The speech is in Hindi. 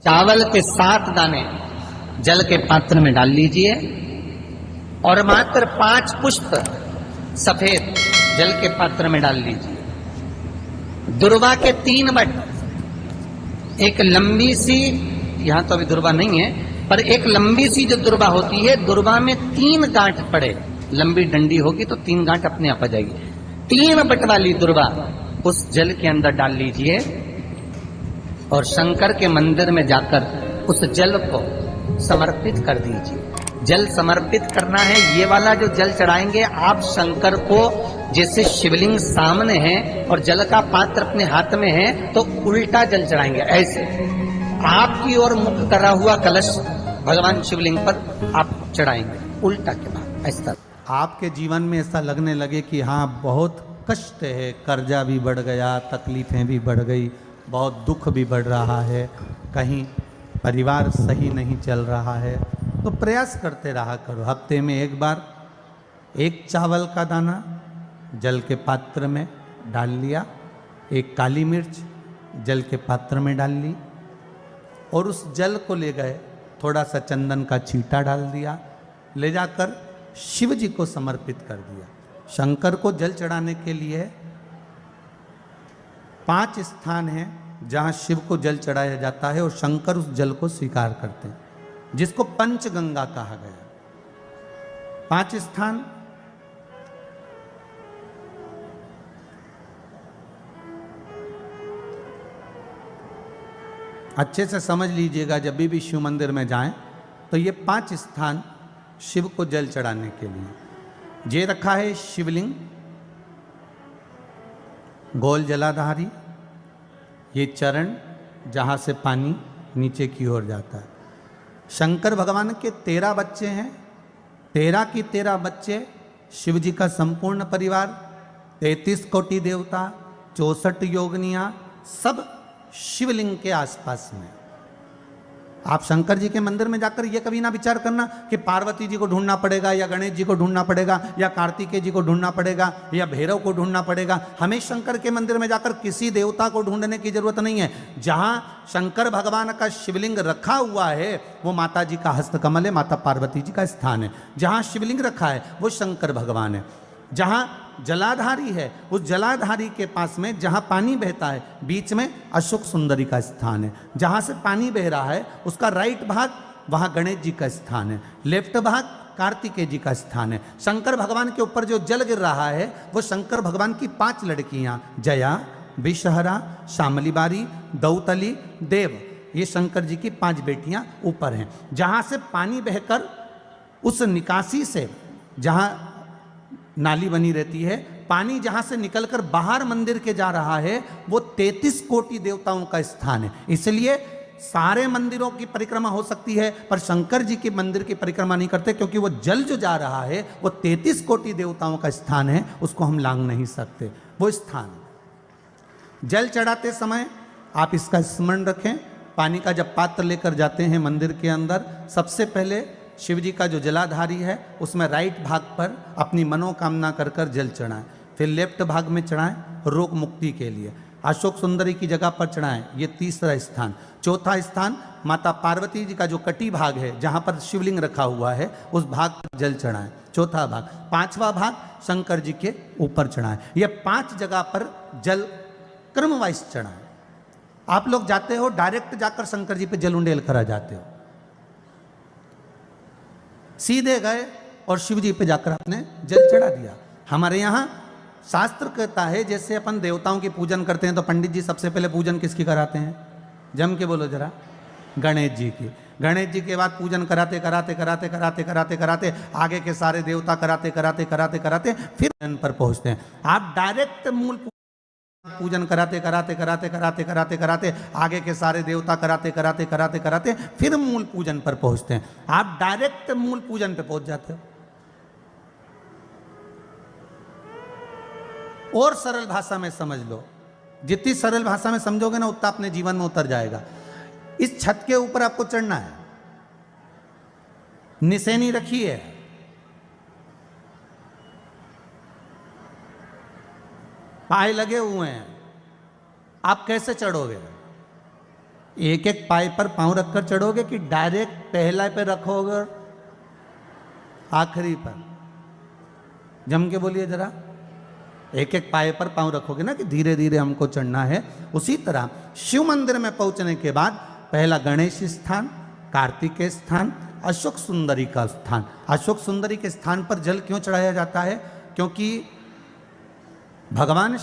चावल के 7 दाने जल के पात्र में डाल लीजिए और मात्र 5 पुष्प सफेद जल के पात्र में डाल लीजिए। दुर्वा के 3 बट, एक लंबी सी, यहां तो अभी दुर्वा नहीं है, पर एक लंबी सी जो दुर्वा होती है, दुर्वा में 3 गांठ पड़े, लंबी डंडी होगी तो 3 गांठ अपने आप आ जाएगी। 3 बट वाली दुर्वा उस जल के अंदर डाल लीजिए और शंकर के मंदिर में जाकर उस जल को समर्पित कर दीजिए। जल समर्पित करना है, ये वाला जो जल चढ़ाएंगे आप शंकर को, जैसे शिवलिंग सामने है और जल का पात्र अपने हाथ में है तो उल्टा जल चढ़ाएंगे, ऐसे आपकी ओर मुख करा हुआ कलश भगवान शिवलिंग पर आप चढ़ाएंगे उल्टा के बाद। ऐसा आपके जीवन में ऐसा लगने लगे कि हाँ बहुत कष्ट है, कर्जा भी बढ़ गया, तकलीफें भी बढ़ गई, बहुत दुख भी बढ़ रहा है, कहीं परिवार सही नहीं चल रहा है, तो प्रयास करते रहा करो। हफ्ते में एक बार 1 चावल का दाना जल के पात्र में डाल लिया, 1 काली मिर्च जल के पात्र में डाल ली और उस जल को ले गए, थोड़ा सा चंदन का छींटा डाल दिया, ले जाकर शिव जी को समर्पित कर दिया। शंकर को जल चढ़ाने के लिए 5 स्थान हैं जहां शिव को जल चढ़ाया जाता है और शंकर उस जल को स्वीकार करते हैं, जिसको पंचगंगा कहा गया। 5 स्थान अच्छे से समझ लीजिएगा, जब भी शिव मंदिर में जाएं तो ये 5 स्थान शिव को जल चढ़ाने के लिए ये रखा है। शिवलिंग, गोल जलाधारी, ये चरण जहाँ से पानी नीचे की ओर जाता है। शंकर भगवान के 13 बच्चे हैं, 13 की 13 बच्चे, शिव जी का संपूर्ण परिवार, 33 कोटि देवता, 64 योगनियाँ, सब शिवलिंग के आसपास में। आप शंकर जी के मंदिर में जाकर ये कभी ना विचार करना कि पार्वती जी को ढूंढना पड़ेगा या गणेश जी को ढूंढना पड़ेगा या कार्तिकेय जी को ढूंढना पड़ेगा या भैरव को ढूंढना पड़ेगा। हमें शंकर के मंदिर में जाकर किसी देवता को ढूंढने की जरूरत नहीं है। जहां शंकर भगवान का शिवलिंग रखा हुआ है वो माता जी का हस्तकमल है, माता पार्वती जी का स्थान है। जहां शिवलिंग रखा है वो शंकर भगवान है। जहां जलाधारी है उस जलाधारी के पास में जहां पानी बहता है बीच में अशोक सुंदरी का स्थान है। जहां से पानी बह रहा है उसका राइट भाग वहां गणेश जी का स्थान है, लेफ्ट भाग कार्तिकेय जी का स्थान है। शंकर भगवान के ऊपर जो जल गिर रहा है वो शंकर भगवान की 5 लड़कियां, जया, विषहरा, शामली बारी, दौतली, देव, ये शंकर जी की 5 बेटियां ऊपर हैं। जहां से पानी बहकर उस निकासी से, जहां नाली बनी रहती है, पानी जहां से निकलकर बाहर मंदिर के जा रहा है वो 33 कोटि देवताओं का स्थान है। इसलिए सारे मंदिरों की परिक्रमा हो सकती है पर शंकर जी के मंदिर की परिक्रमा नहीं करते, क्योंकि वो जल जो जा रहा है वो 33 कोटि देवताओं का स्थान है, उसको हम लांघ नहीं सकते। वो स्थान जल चढ़ाते समय आप इसका स्मरण रखें। पानी का जब पात्र लेकर जाते हैं मंदिर के अंदर, सबसे पहले शिव जी का जो जलाधारी है उसमें राइट भाग पर अपनी मनोकामना कर कर जल चढ़ाएं, फिर लेफ्ट भाग में चढ़ाएं रोग मुक्ति के लिए। अशोक सुंदरी की जगह पर चढ़ाएं, ये 3रा स्थान। 4था स्थान माता पार्वती जी का जो कटी भाग है जहां पर शिवलिंग रखा हुआ है उस भाग पर जल चढ़ाएं, 4था भाग। 5वां भाग शंकर जी के ऊपर चढ़ाएं। ये 5 जगह पर जल क्रम वाइज चढ़ाएं। आप लोग जाते हो डायरेक्ट जाकर शंकर जी पे जल उंडेल करा जाते हो, सीधे गए और शिव जी पे जाकर आपने जल चढ़ा दिया। हमारे यहाँ शास्त्र कहता है जैसे अपन देवताओं की पूजन करते हैं तो पंडित जी सबसे पहले पूजन किसकी कराते हैं? जम के बोलो जरा, गणेश जी की। गणेश जी के बाद पूजन कराते कराते कराते कराते कराते कराते आगे के सारे देवता कराते कराते कराते कराते फिर इन पर पहुंचते हैं। आप डायरेक्ट मूल पूजन कराते कराते कराते कराते कराते कराते आगे के सारे देवता कराते कराते कराते कराते फिर मूल पूजन पर पहुंचते हैं। आप डायरेक्ट मूल पूजन पे पहुंच जाते हो। और सरल भाषा में समझ लो, जितनी सरल भाषा में समझोगे ना उतना अपने जीवन में उतर जाएगा। इस छत के ऊपर आपको चढ़ना है, निशानी रखी है, पाए लगे हुए हैं, आप कैसे चढ़ोगे? एक एक पाए पर पांव रखकर चढ़ोगे कि डायरेक्ट पहला पे रखोगे आखिरी पर? जम के बोलिए जरा। एक एक पाए पर पांव रखोगे ना कि धीरे धीरे हमको चढ़ना है। उसी तरह शिव मंदिर में पहुंचने के बाद पहला गणेश स्थान, कार्तिकेय स्थान, अशोक सुंदरी का स्थान। अशोक सुंदरी के स्थान पर जल क्यों चढ़ाया जाता है? क्योंकि भगवान